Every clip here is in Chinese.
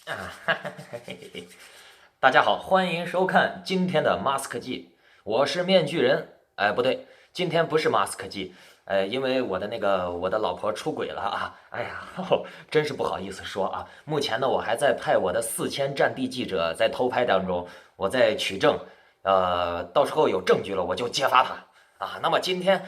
啊，大家好，欢迎收看今天的马斯克记，我是面具人。哎，不对，今天不是马斯克记，因为我的老婆出轨了啊！哎呀，真是不好意思说啊。目前呢，我还在派我的4000战地记者在偷拍当中，我在取证，到时候有证据了我就揭发他啊。那么今天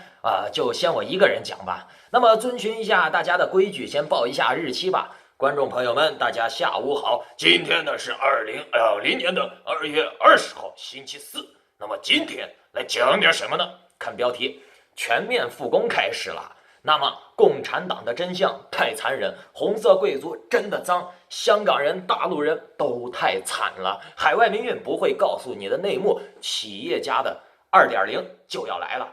就先我一个人讲吧。那么遵循一下大家的规矩，先报一下日期吧。观众朋友们，大家下午好！今天呢是2020年的2月20号，星期四。那么今天来讲点什么呢？看标题，全面复工开始了。那么共产党的真相太残忍，红色贵族真的脏，香港人、大陆人都太惨了。海外民运不会告诉你的内幕，企业家的2.0就要来了。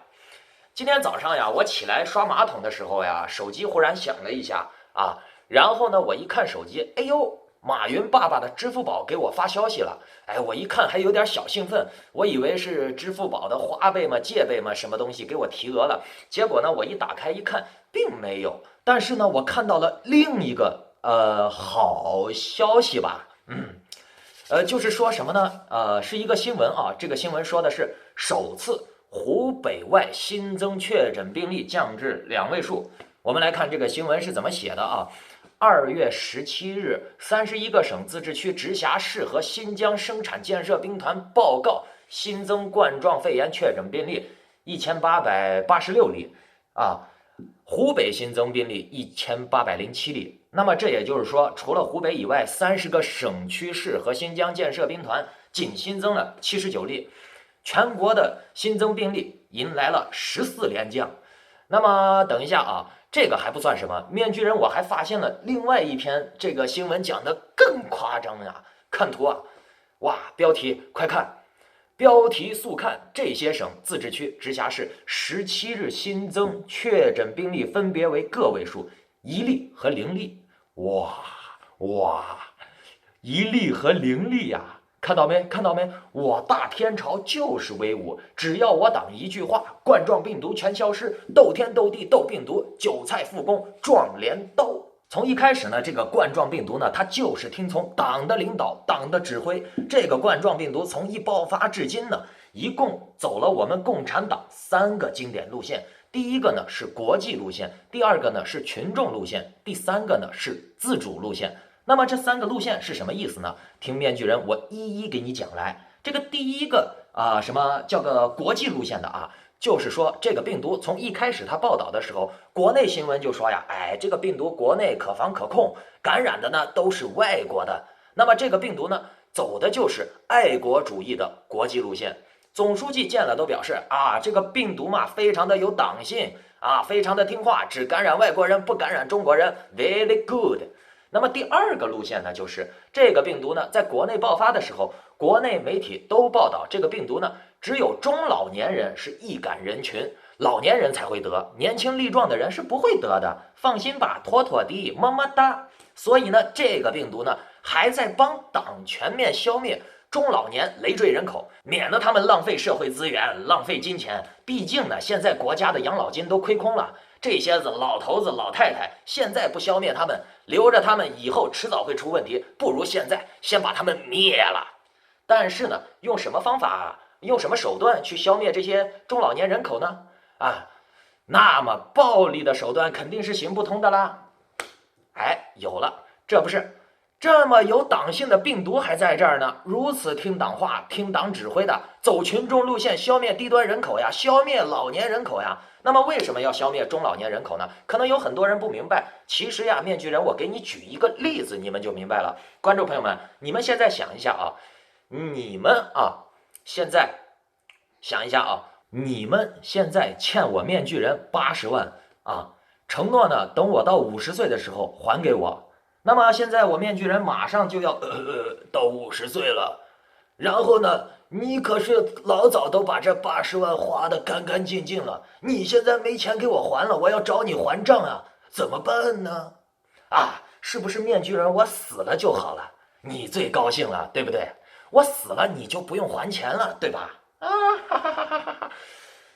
今天早上呀，我起来刷马桶的时候呀，手机忽然响了一下啊。然后呢，我一看手机，哎呦，马云爸爸的支付宝给我发消息了。哎，我一看还有点小兴奋，我以为是支付宝的花呗嘛、借呗嘛，什么东西给我提额了。结果呢，我一打开一看，并没有。但是呢，我看到了另一个好消息吧，就是说什么呢？是一个新闻啊，这个新闻说的是首次湖北外新增确诊病例降至2位数。我们来看这个新闻是怎么写的啊。2月17日，31个省、自治区、直辖市和新疆生产建设兵团报告新增冠状肺炎确诊病例1886例啊，湖北新增病例1807例。那么这也就是说，除了湖北以外，30个省区市和新疆建设兵团仅新增了79例，全国的新增病例迎来了14连降。那么等一下啊，这个还不算什么，面具人我还发现了另外一篇这个新闻讲的更夸张呀！看图啊，哇，标题快看，标题速看，这些省、自治区、直辖市17日新增确诊病例分别为个位数，1例和0例。哇哇，1例和0例呀！看到没？看到没？我大天朝就是威武，只要我党一句话，冠状病毒全消失，斗天斗地斗病毒，韭菜复工壮镰刀。从一开始呢，这个冠状病毒呢，它就是听从党的领导、党的指挥。这个冠状病毒从一爆发至今呢，一共走了我们共产党3个经典路线。第一个呢是国际路线，第二个呢是群众路线，第三个呢是自主路线。那么这3个路线是什么意思呢？听面具人我一一给你讲来。这个第一个什么叫个国际路线的啊？就是说这个病毒从一开始它报道的时候，国内新闻就说呀，哎，这个病毒国内可防可控，感染的呢都是外国的。那么这个病毒呢，走的就是爱国主义的国际路线。总书记见了都表示啊，这个病毒嘛，非常的有党性啊，非常的听话，只感染外国人，不感染中国人 ，very good。那么第二个路线呢，就是这个病毒呢，在国内爆发的时候，国内媒体都报道这个病毒呢，只有中老年人是易感人群，老年人才会得，年轻力壮的人是不会得的。放心吧，妥妥的，么么哒。所以呢，这个病毒呢，还在帮党全面消灭中老年累赘人口，免得他们浪费社会资源、浪费金钱。毕竟呢，现在国家的养老金都亏空了。这些子老头子老太太，现在不消灭他们，留着他们以后迟早会出问题，不如现在先把他们灭了。但是呢，用什么方法，用什么手段去消灭这些中老年人口呢？那么暴力的手段肯定是行不通的啦。哎，有了，这不是这么有党性的病毒还在这儿呢，如此听党话、听党指挥的，走群众路线，消灭低端人口呀，消灭老年人口呀。那么为什么要消灭中老年人口呢？可能有很多人不明白。其实呀，面具人，我给你举一个例子，你们就明白了。观众朋友们，你们现在想一下啊，你们现在想一下啊，你们现在欠我面具人80万啊，承诺呢，等我到50岁的时候还给我。那么现在我面具人马上就要到50岁了，然后呢，你可是老早都把这80万花得干干净净了，你现在没钱给我还了，我要找你还账啊，怎么办呢？是不是面具人我死了就好了？你最高兴了，对不对？我死了你就不用还钱了，对吧？哈哈哈哈哈。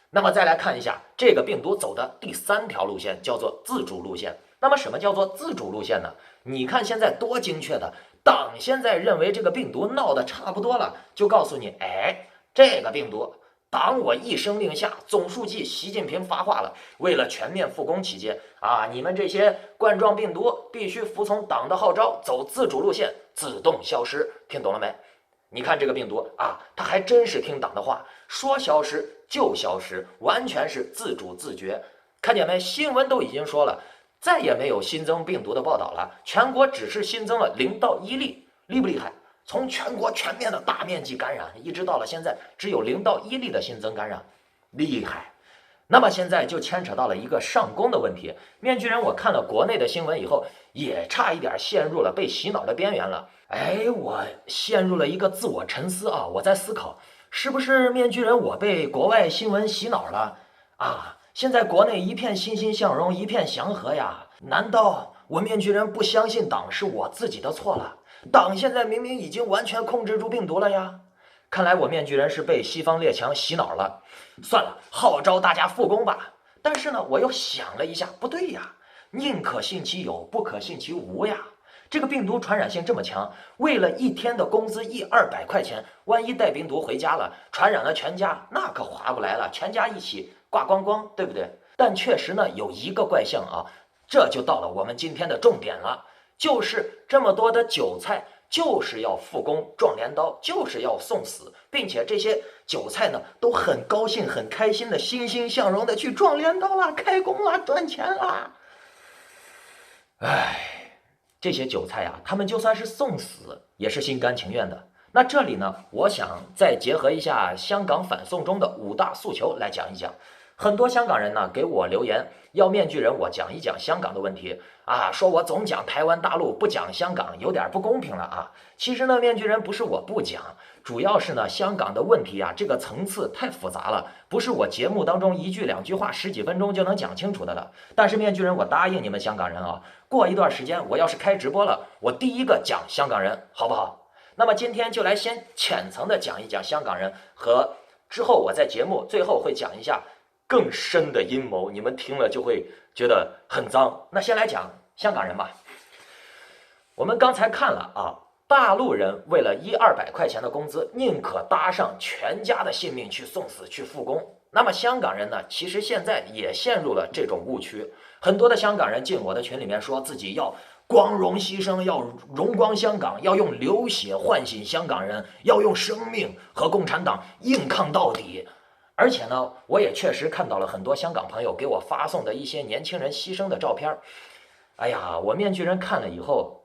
那么再来看一下这个病毒走的第3条路线，叫做自主路线。那么什么叫做自主路线呢？你看现在多精确的党现在认为这个病毒闹得差不多了，就告诉你，哎，这个病毒，党我一声令下，总书记习近平发话了，为了全面复工期间啊，你们这些冠状病毒必须服从党的号召，走自主路线，自动消失，听懂了没？你看这个病毒啊，它还真是听党的话，说消失就消失，完全是自主自觉。看见没？新闻都已经说了，再也没有新增病毒的报道了，全国只是新增了0到1例，厉不厉害？从全国全面的大面积感染，一直到了现在只有0到1例的新增感染，厉害。那么现在就牵扯到了一个上工的问题。面具人，我看了国内的新闻以后，也差一点陷入了被洗脑的边缘了。哎，我陷入了一个自我沉思啊！我在思考，是不是面具人我被国外新闻洗脑了啊？现在国内一片欣欣向荣，一片祥和呀。难道我面具人不相信党是我自己的错了？党现在明明已经完全控制住病毒了呀！看来我面具人是被西方列强洗脑了。算了，号召大家复工吧。但是呢，我又想了一下，不对呀，宁可信其有，不可信其无呀。这个病毒传染性这么强，为了一天的工资100-200块钱，万一带病毒回家了，传染了全家，那可划不来了，全家一起挂光光，对不对？但确实呢，有一个怪象啊，这就到了我们今天的重点了，就是这么多的韭菜就是要复工撞镰刀，就是要送死，并且这些韭菜呢都很高兴、很开心的、欣欣向荣的去撞镰刀啦、开工啦、赚钱啦。唉。这些韭菜啊，他们就算是送死，也是心甘情愿的。那这里呢，我想再结合一下香港反送中的5大诉求来讲一讲。很多香港人呢给我留言，要面具人我讲一讲香港的问题啊，说我总讲台湾大陆不讲香港，有点不公平了啊。其实呢，面具人不是我不讲，主要是呢香港的问题啊，这个层次太复杂了，不是我节目当中1句2句话10几分钟就能讲清楚的了。但是面具人，我答应你们香港人啊，过一段时间我要是开直播了，我第一个讲香港人，好不好？那么今天就来先浅层的讲一讲香港人，和之后我在节目最后会讲一下更深的阴谋，你们听了就会觉得很脏。那先来讲香港人吧。我们刚才看了啊，大陆人为了100-200块钱的工资，宁可搭上全家的性命去送死去复工。那么香港人呢，其实现在也陷入了这种误区。很多的香港人进我的群里面说自己要光荣牺牲，要荣光香港，要用流血唤醒香港人，要用生命和共产党硬抗到底。而且呢，我也确实看到了很多香港朋友给我发送的一些年轻人牺牲的照片。哎呀，我面具人看了以后，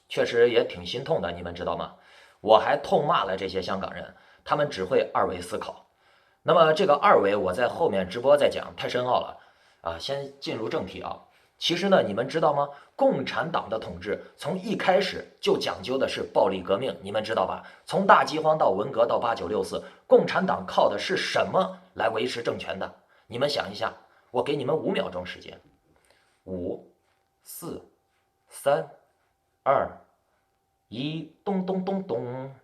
确实也挺心痛的，你们知道吗？我还痛骂了这些香港人，他们只会二维思考。那么这个二维我在后面直播再讲，太深奥了啊。先进入正题啊。其实呢，你们知道吗？共产党的统治从一开始就讲究的是暴力革命，你们知道吧？从大饥荒到文革到8964，共产党靠的是什么来维持政权的？你们想一下，我给你们5秒钟时间，5、4、3、2、1，咚咚咚咚。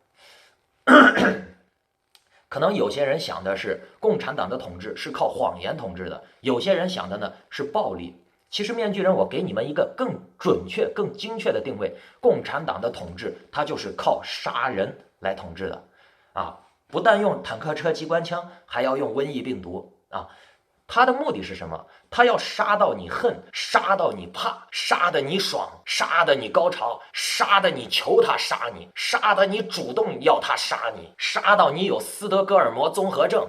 可能有些人想的是共产党的统治是靠谎言统治的，有些人想的呢是暴力。其实面具人，我给你们一个更准确、更精确的定位：共产党的统治，它就是靠杀人来统治的，啊，不但用坦克车、机关枪，还要用瘟疫病毒啊。他的目的是什么？他要杀到你恨，杀到你怕，杀得你爽，杀得你高潮，杀得你求他杀你，杀得你主动要他杀你，杀到你有斯德哥尔摩综合症，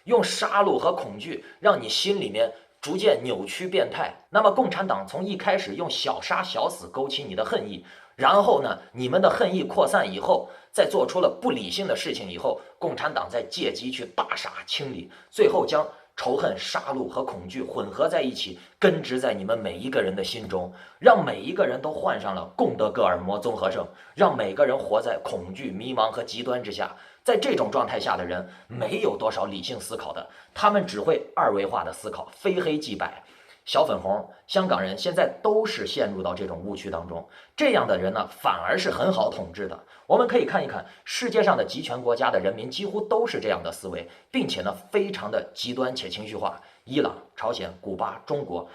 用杀戮和恐惧让你心里面逐渐扭曲变态。那么共产党从一开始用小杀小死勾起你的恨意，然后呢，你们的恨意扩散以后，再做出了不理性的事情以后，共产党再借机去大杀清理，最后将仇恨、杀戮和恐惧混合在一起，根植在你们每一个人的心中，让每一个人都患上了贡德戈尔摩综合症，让每个人活在恐惧、迷茫和极端之下。在这种状态下的人，没有多少理性思考的，他们只会二维化的思考，非黑即白。小粉红，香港人现在都是陷入到这种误区当中，这样的人呢，反而是很好统治的。我们可以看一看世界上的集权国家的人民几乎都是这样的思维，并且呢，非常的极端且情绪化。伊朗、朝鲜、古巴、中国，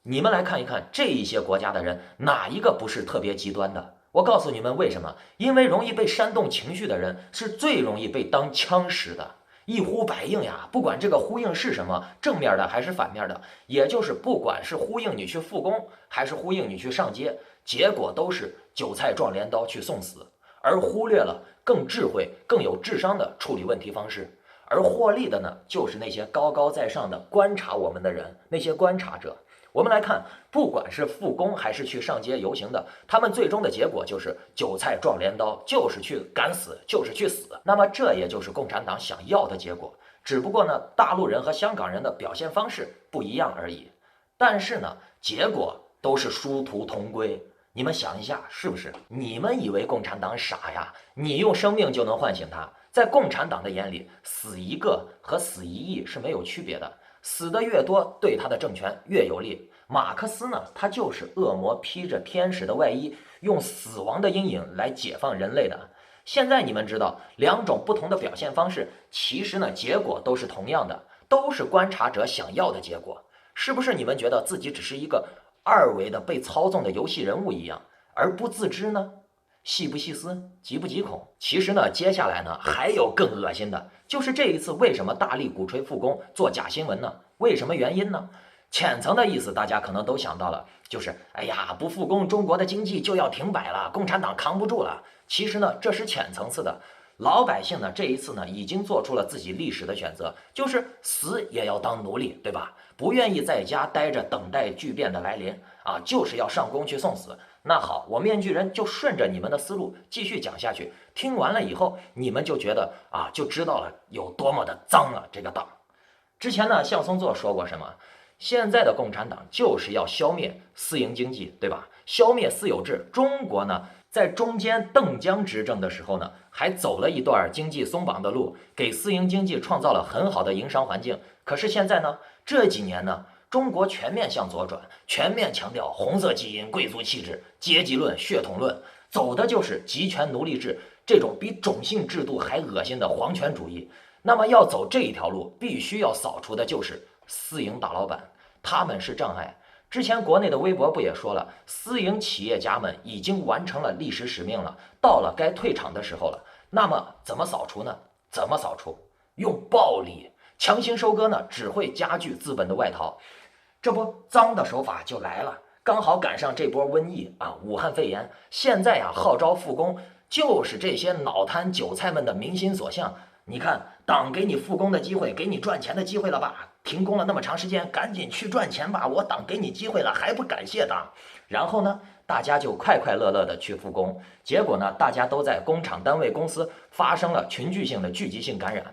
你们来看一看这一些国家的人，哪一个不是特别极端的？我告诉你们为什么？因为容易被煽动情绪的人是最容易被当枪使的。一呼百应呀，不管这个呼应是什么，正面的还是反面的，也就是不管是呼应你去复工，还是呼应你去上街，结果都是韭菜撞镰刀去送死，而忽略了更智慧、更有智商的处理问题方式。而获利的呢，就是那些高高在上的观察我们的人，那些观察者。我们来看，不管是复工还是去上街游行的，他们最终的结果就是韭菜撞镰刀，就是去赶死，就是去死。那么这也就是共产党想要的结果，只不过呢，大陆人和香港人的表现方式不一样而已。但是呢，结果都是殊途同归。你们想一下，是不是？你们以为共产党傻呀？你用生命就能唤醒他？在共产党的眼里，死一个和死一亿是没有区别的。死的越多，对他的政权越有利。马克思呢，他就是恶魔披着天使的外衣，用死亡的阴影来解放人类的。现在你们知道，两种不同的表现方式，其实呢，结果都是同样的，都是观察者想要的结果。是不是你们觉得自己只是一个二维的被操纵的游戏人物一样，而不自知呢？细不细思，极不极恐。其实呢，接下来呢还有更恶心的，就是这一次为什么大力鼓吹复工做假新闻呢？为什么原因呢？浅层的意思大家可能都想到了，就是哎呀，不复工，中国的经济就要停摆了，共产党扛不住了。其实呢，这是浅层次的。老百姓呢，这一次呢，已经做出了自己历史的选择，就是死也要当奴隶，对吧？不愿意在家待着等待巨变的来临啊，就是要上工去送死。那好，我面具人就顺着你们的思路继续讲下去。听完了以后，你们就觉得啊，就知道了有多么的脏了这个党。之前呢，向松作说过什么？现在的共产党就是要消灭私营经济，对吧？消灭私有制。中国呢，在中间邓江执政的时候呢，还走了一段经济松绑的路，给私营经济创造了很好的营商环境。可是现在呢，这几年呢，中国全面向左转，全面强调红色基因、贵族气质、阶级论、血统论，走的就是集权奴隶制，这种比种姓制度还恶心的皇权主义。那么要走这一条路，必须要扫除的就是私营大老板，他们是障碍。之前国内的微博不也说了，私营企业家们已经完成了历史使命了，到了该退场的时候了。那么怎么扫除呢？怎么扫除？用暴力。强行收割呢，只会加剧资本的外逃。这不，脏的手法就来了，刚好赶上这波瘟疫啊，武汉肺炎。现在呀，号召复工，就是这些脑瘫韭菜们的民心所向。你看，党给你复工的机会，给你赚钱的机会了吧？停工了那么长时间，赶紧去赚钱吧！我党给你机会了，还不感谢党？然后呢，大家就快快乐乐的去复工。结果呢，大家都在工厂、单位、公司发生了群聚性的聚集性感染。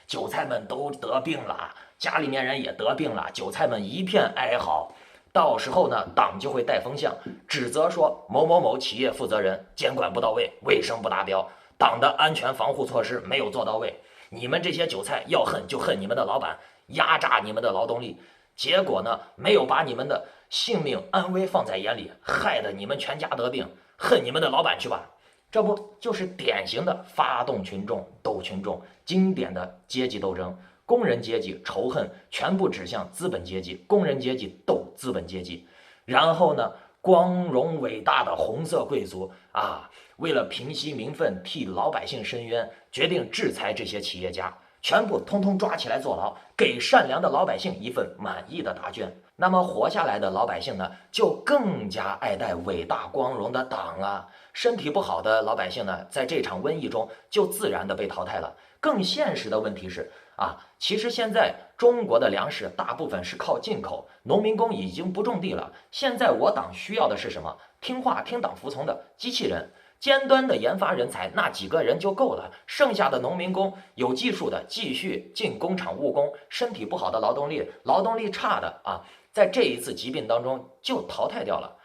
韭菜们都得病了，家里面人也得病了，韭菜们一片哀嚎。到时候呢，党就会带风向，指责说某某某企业负责人监管不到位，卫生不达标，党的安全防护措施没有做到位。你们这些韭菜要恨就恨你们的老板，压榨你们的劳动力，结果呢，没有把你们的性命安危放在眼里，害得你们全家得病，恨你们的老板去吧。这不就是典型的发动群众斗群众，经典的阶级斗争。工人阶级仇恨全部指向资本阶级，工人阶级斗资本阶级。然后呢，光荣伟大的红色贵族啊，为了平息民愤，替老百姓伸冤，决定制裁这些企业家，全部通通抓起来坐牢，给善良的老百姓一份满意的答卷。那么活下来的老百姓呢，就更加爱戴伟大光荣的党了。身体不好的老百姓呢，在这场瘟疫中就自然的被淘汰了。更现实的问题是啊，其实现在中国的粮食大部分是靠进口，农民工已经不种地了。现在我党需要的是什么？听话、听党服从的机器人。尖端的研发人才那几个人就够了，剩下的农民工有技术的继续进工厂务工，身体不好的劳动力差的啊，在这一次疾病当中就淘汰掉了。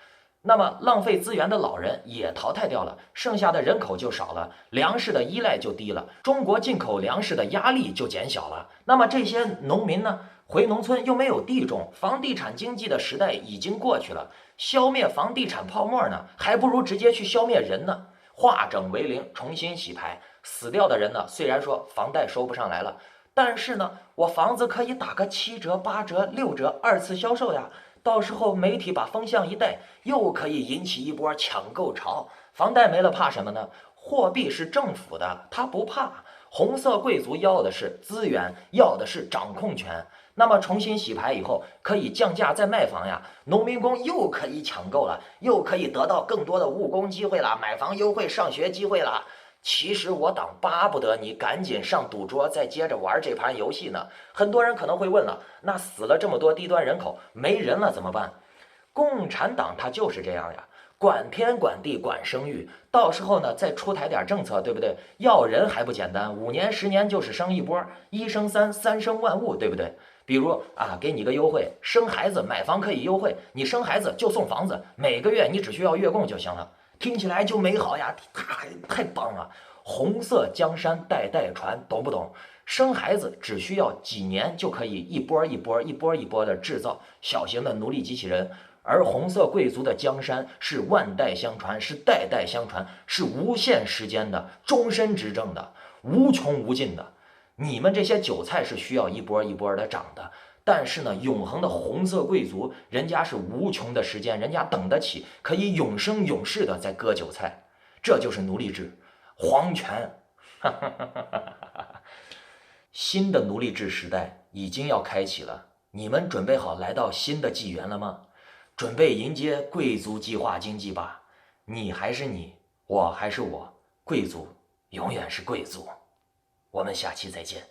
那么浪费资源的老人也淘汰掉了，剩下的人口就少了，粮食的依赖就低了，中国进口粮食的压力就减小了。那么这些农民呢，回农村又没有地种，房地产经济的时代已经过去了，消灭房地产泡沫呢，还不如直接去消灭人呢，化整为零，重新洗牌。死掉的人呢，虽然说房贷收不上来了，但是呢，我房子可以打个7折、8折、6折二次销售呀。到时候媒体把风向一带，又可以引起一波抢购潮。房贷没了怕什么呢？货币是政府的，他不怕。红色贵族要的是资源，要的是掌控权。那么重新洗牌以后，可以降价再卖房呀，农民工又可以抢购了，又可以得到更多的务工机会了，买房优惠、上学机会了。其实我党巴不得你赶紧上赌桌，再接着玩这盘游戏呢。很多人可能会问了，那死了这么多低端人口，没人了怎么办？共产党它就是这样呀，管天管地管生育，到时候呢再出台点政策，对不对？要人还不简单，5年10年就是生一波，一生三，三生万物，对不对？比如啊，给你个优惠，生孩子买房可以优惠，你生孩子就送房子，每个月你只需要月供就行了，听起来就美好呀，太棒了！红色江山代代传，懂不懂？生孩子只需要几年就可以一波一波、一波一波的制造小型的奴隶机器人，而红色贵族的江山是万代相传，是代代相传，是无限时间的、终身执政的、无穷无尽的。你们这些韭菜是需要一波一波的长的，但是呢，永恒的红色贵族，人家是无穷的时间，人家等得起，可以永生永世的在割韭菜，这就是奴隶制，皇权。新的奴隶制时代已经要开启了，你们准备好来到新的纪元了吗？准备迎接贵族计划经济吧，你还是你，我还是我，贵族永远是贵族。我们下期再见。